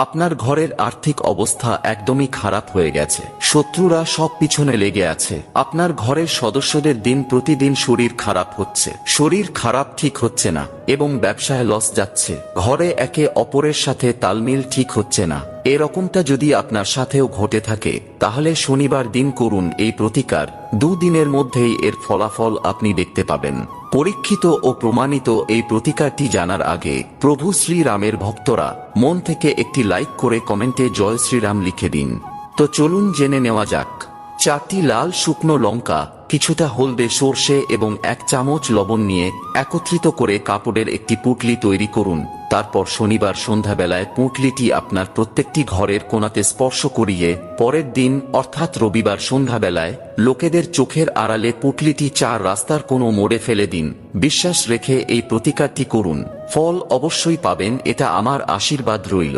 আপনার ঘরের আর্থিক অবস্থা একদমই খারাপ হয়ে গেছে, শত্রুরা সব পিছনে লেগে আছে। আপনার ঘরের সদস্যদের দিন প্রতিদিন শরীর খারাপ হচ্ছে, শরীর খারাপ ঠিক হচ্ছে না এবং ব্যবসায় লস যাচ্ছে। ঘরে একে অপরের সাথে তালমিল ঠিক হচ্ছে না। এরকমটা যদি আপনার সাথেও ঘটে থাকে তাহলে শনিবার দিন করুন এই প্রতিকার। 2 দিনের মধ্যেই এর ফলাফল আপনি দেখতে পাবেন। পরীক্ষিত ও প্রমাণিত এই প্রতিকারটি জানার আগে প্রভু শ্রীরামের ভক্তরা মন থেকে একটি লাইক করে কমেন্টে জয় শ্রীরাম লিখে দিন। তো চলুন জেনে নেওয়া যাক। 4টি লাল শুকনো লঙ্কা, কিছুটা হলদে সর্ষে এবং 1 চামচ লবণ নিয়ে একত্রিত করে কাপড়ের একটি পুঁটলি তৈরি করুন। তারপর শনিবার সন্ধ্যাবেলায় পুঁটলিটি আপনার প্রত্যেকটি ঘরের কোণাতে স্পর্শ করিয়ে পরের দিন অর্থাৎ রবিবার সন্ধ্যাবেলায় লোকেদের চোখের আড়ালে পুঁটলিটি 4 রাস্তার কোনো মোড়ে ফেলে দিন। বিশ্বাস রেখে এই প্রতিকারটি করুন, ফল অবশ্যই পাবেন, এটা আমার আশীর্বাদ রইল।